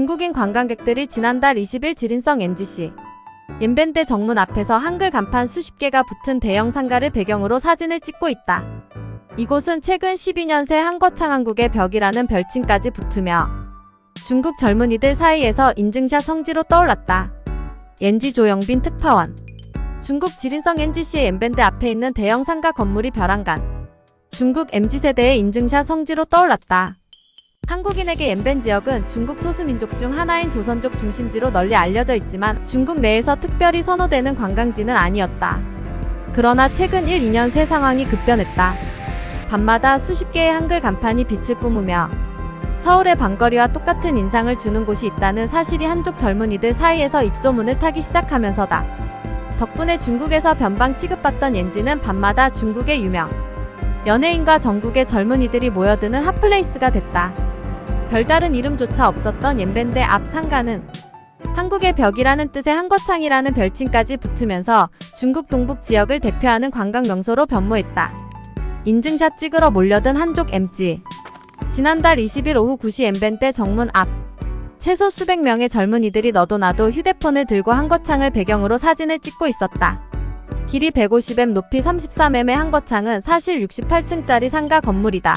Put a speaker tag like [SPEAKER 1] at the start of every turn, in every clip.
[SPEAKER 1] 중국인 관광객들이 지난달 20일 지린성 NGC 옌벤대 정문 앞에서 한글 간판 수십 개가 붙은 대형 상가를 배경으로 사진을 찍고 있다. 이곳은 최근 12년 새 한거창 한국의 벽이라는 별칭까지 붙으며 중국 젊은이들 사이에서 인증샷 성지로 떠올랐다. NG 조영빈 특파원. 중국 지린성 NGC의 옌벤대 앞에 있는 대형 상가 건물이 벼랑간 중국 MZ세대의 인증샷 성지로 떠올랐다. 한국인에게 옌벤 지역은 중국 소수민족 중 하나인 조선족 중심지로 널리 알려져 있지만 중국 내에서 특별히 선호되는 관광지는 아니었다. 그러나 최근 1-2년 새 상황이 급변했다. 밤마다 수십 개의 한글 간판이 빛을 뿜으며 서울의 밤거리와 똑같은 인상을 주는 곳이 있다는 사실이 한족 젊은이들 사이에서 입소문을 타기 시작하면서다. 덕분에 중국에서 변방 취급받던 옌지는 밤마다 중국의 유명 연예인과 전국의 젊은이들이 모여드는 핫플레이스가 됐다. 별다른 이름조차 없었던 옌벤대 앞 상가는 한국의 벽이라는 뜻의 한거창이라는 별칭까지 붙으면서 중국 동북 지역을 대표하는 관광 명소로 변모했다. 인증샷 찍으러 몰려든 한족 MZ. 지난달 20일 오후 9시 옌벤대 정문 앞 최소 수백 명의 젊은이들이 너도 나도 휴대폰을 들고 한거창을 배경으로 사진을 찍고 있었다. 길이 150m, 높이 33m의 한거창은 사실 68층짜리 상가 건물이다.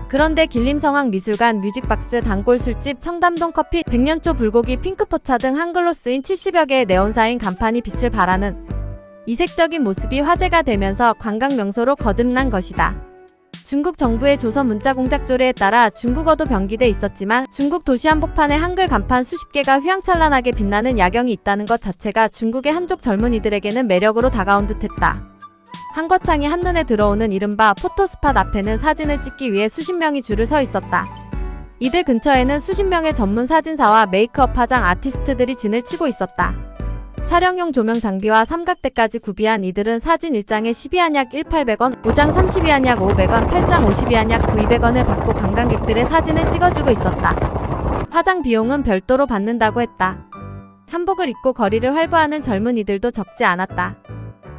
[SPEAKER 1] 그런데 길림성황 미술관, 뮤직박스, 단골 술집, 청담동 커피, 백년초 불고기, 핑크포차 등 한글로 쓰인 70여 개의 네온사인 간판이 빛을 발하는 이색적인 모습이 화제가 되면서 관광 명소로 거듭난 것이다. 중국 정부의 조선 문자 공작 조례에 따라 중국어도 병기돼 있었지만 중국 도시 한복판에 한글 간판 수십 개가 휘황찬란하게 빛나는 야경이 있다는 것 자체가 중국의 한족 젊은이들에게는 매력으로 다가온 듯했다. 한거창이 한눈에 들어오는 이른바 포토스팟 앞에는 사진을 찍기 위해 수십 명이 줄을 서 있었다. 이들 근처에는 수십 명의 전문 사진사와 메이크업 화장 아티스트들이 진을 치고 있었다. 촬영용 조명 장비와 삼각대까지 구비한 이들은 사진 1장에 12한약 1,800원, 5장 32한약 500원, 8장 52한약 9,200원을 받고 관광객들의 사진을 찍어주고 있었다. 화장 비용은 별도로 받는다고 했다. 한복을 입고 거리를 활보하는 젊은이들도 적지 않았다.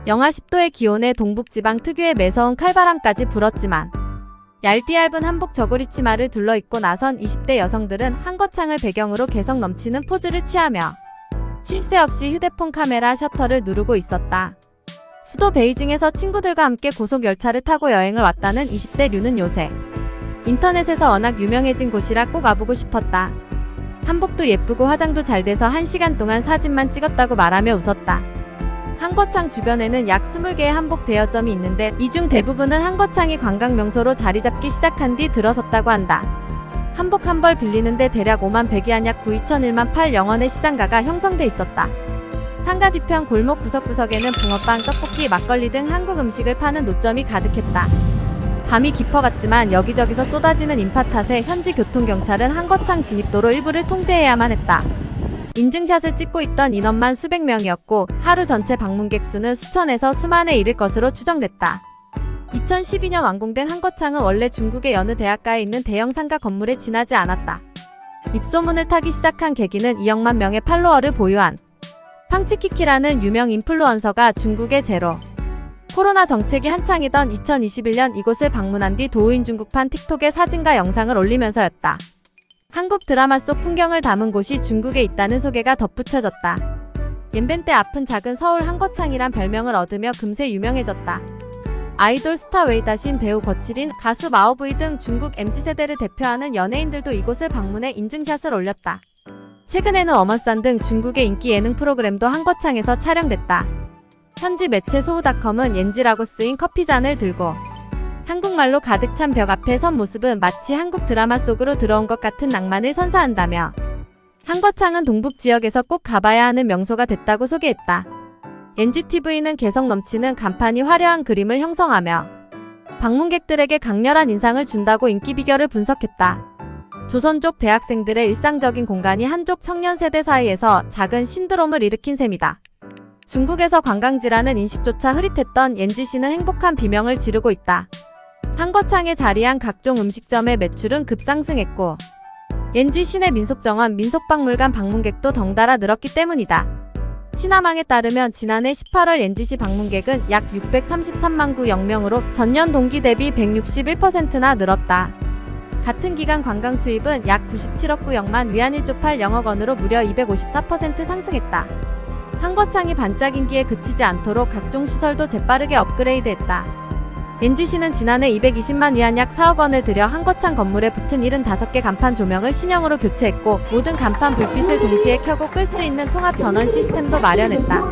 [SPEAKER 1] 영하 10도의 기온에 동북지방 특유의 매서운 칼바람까지 불었지만 얇디 얇은 한복 저고리 치마를 둘러입고 나선 20대 여성들은 한거창을 배경으로 개성 넘치는 포즈를 취하며 쉴 새 없이 휴대폰 카메라 셔터를 누르고 있었다. 수도 베이징에서 친구들과 함께 고속열차를 타고 여행을 왔다는 20대 류는 요새 인터넷에서 워낙 유명해진 곳이라 꼭 와보고 싶었다. 한복도 예쁘고 화장도 잘 돼서 1시간 동안 사진만 찍었다고 말하며 웃었다. 한거창 주변에는 약 20개의 한복 대여점이 있는데 이 중 대부분은 한거창이 관광 명소로 자리 잡기 시작한 뒤 들어섰다고 한다. 한복 한 벌 빌리는데 대략 5만 102한약 9,200만 8,000원의 시장가가 형성돼 있었다. 상가 뒤편 골목 구석구석에는 붕어빵, 떡볶이, 막걸리 등 한국 음식을 파는 노점이 가득했다. 밤이 깊어갔지만 여기저기서 쏟아지는 인파 탓에 현지 교통경찰은 한거창 진입도로 일부를 통제해야만 했다. 인증샷을 찍고 있던 인원만 수백 명이었고 하루 전체 방문객 수는 수천에서 수만에 이를 것으로 추정됐다. 2012년 완공된 한거창은 원래 중국의 여느 대학가에 있는 대형 상가 건물에 지나지 않았다. 입소문을 타기 시작한 계기는 2억만 명의 팔로워를 보유한 팡치키키라는 유명 인플루언서가 중국의 제로 코로나 정책이 한창이던 2021년 이곳을 방문한 뒤 도우인 중국판 틱톡에 사진과 영상을 올리면서였다. 한국 드라마 속 풍경을 담은 곳이 중국에 있다는 소개가 덧붙여졌다. 옌벤대 앞은 작은 서울 한거창이란 별명을 얻으며 금세 유명해졌다. 아이돌 스타 웨이다신, 배우 거칠인, 가수 마오브이 등 중국 MZ세대를 대표하는 연예인들도 이곳을 방문해 인증샷을 올렸다. 최근에는 어머산 등 중국의 인기 예능 프로그램도 한거창에서 촬영됐다. 현지 매체 소우닷컴은 옌지라고 쓰인 커피잔을 들고 한국말로 가득 찬 벽 앞에 선 모습은 마치 한국 드라마 속으로 들어온 것 같은 낭만을 선사한다며 한거창은 동북 지역에서 꼭 가봐야 하는 명소가 됐다고 소개했다. NGTV는 개성 넘치는 간판이 화려한 그림을 형성하며 방문객들에게 강렬한 인상을 준다고 인기 비결을 분석했다. 조선족 대학생들의 일상적인 공간이 한족 청년 세대 사이에서 작은 신드롬을 일으킨 셈이다. 중국에서 관광지라는 인식조차 흐릿했던 NGC는 행복한 비명을 지르고 있다. 한거창에 자리한 각종 음식점의 매출은 급상승했고 NG 시내 민속정원, 민속박물관 방문객도 덩달아 늘었기 때문이다. 신화망에 따르면 지난해 18월 NGC 방문객은 약 633만 9,000명으로 전년 동기 대비 161%나 늘었다. 같은 기간 관광 수입은 약 97억 9억만 위안 1조 8억억 원으로 무려 254% 상승했다. 한거창이 반짝 인기에 그치지 않도록 각종 시설도 재빠르게 업그레이드했다. NGC는 지난해 220만 위안 약 4억 원을 들여 한거창 건물에 붙은 75개 간판 조명을 신형으로 교체했고 모든 간판 불빛을 동시에 켜고 끌 수 있는 통합 전원 시스템도 마련했다.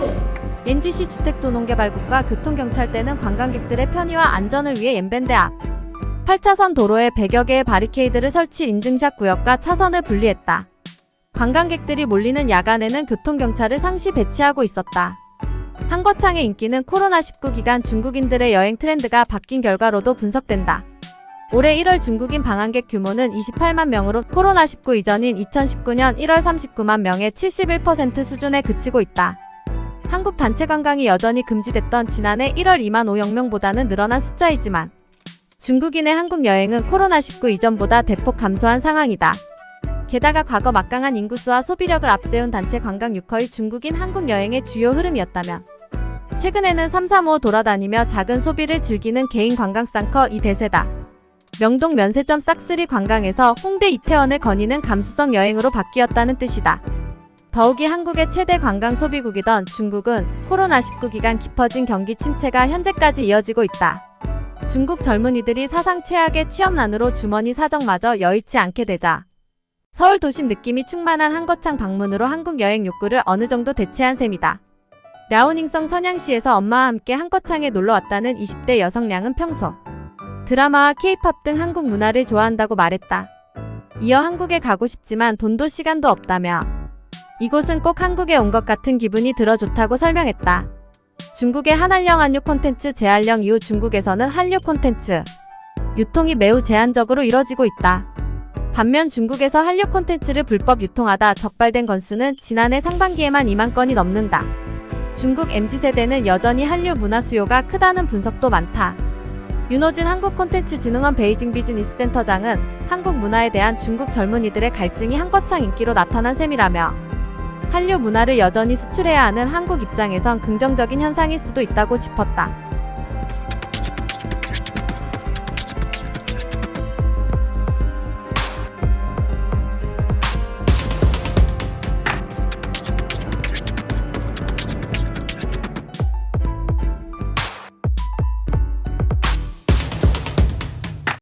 [SPEAKER 1] NGC 주택도농개발국과 교통경찰대는 관광객들의 편의와 안전을 위해 옌벤대 앞 8차선 도로에 100여 개의 바리케이드를 설치 인증샷 구역과 차선을 분리했다. 관광객들이 몰리는 야간에는 교통경찰을 상시 배치하고 있었다. 한거창의 인기는 코로나19 기간 중국인들의 여행 트렌드가 바뀐 결과로도 분석된다. 올해 1월 중국인 방한객 규모는 28만 명으로 코로나19 이전인 2019년 1월 39만 명의 71% 수준에 그치고 있다. 한국 단체 관광이 여전히 금지됐던 지난해 1월 2만 5억 명보다는 늘어난 숫자이지만 중국인의 한국 여행은 코로나19 이전보다 대폭 감소한 상황이다. 게다가 과거 막강한 인구수와 소비력을 앞세운 단체 관광 유커의 중국인 한국 여행의 주요 흐름이었다면 최근에는 335 돌아다니며 작은 소비를 즐기는 개인 관광상커 이 대세다. 명동 면세점 싹쓸이 관광에서 홍대 이태원을 거니는 감수성 여행으로 바뀌었다는 뜻이다. 더욱이 한국의 최대 관광 소비국이던 중국은 코로나19 기간 깊어진 경기 침체가 현재까지 이어지고 있다. 중국 젊은이들이 사상 최악의 취업난으로 주머니 사정마저 여의치 않게 되자 서울 도심 느낌이 충만한 한거창 방문으로 한국 여행 욕구를 어느 정도 대체한 셈이다. 랴오닝성 선양시에서 엄마와 함께 한거창에 놀러왔다는 20대 여성량은 평소 드라마와 케이팝 등 한국 문화를 좋아한다고 말했다. 이어 한국에 가고 싶지만 돈도 시간도 없다며 이곳은 꼭 한국에 온 것 같은 기분이 들어 좋다고 설명했다. 중국의 한한령 한류 콘텐츠 재한령 이후 중국에서는 한류 콘텐츠 유통이 매우 제한적으로 이뤄지고 있다. 반면 중국에서 한류 콘텐츠를 불법 유통하다 적발된 건수는 지난해 상반기에만 2만 건이 넘는다. 중국 MZ세대는 여전히 한류 문화 수요가 크다는 분석도 많다. 윤호진 한국콘텐츠진흥원 베이징 비즈니스센터장은 한국 문화에 대한 중국 젊은이들의 갈증이 한거창 인기로 나타난 셈이라며 한류 문화를 여전히 수출해야 하는 한국 입장에선 긍정적인 현상일 수도 있다고 짚었다.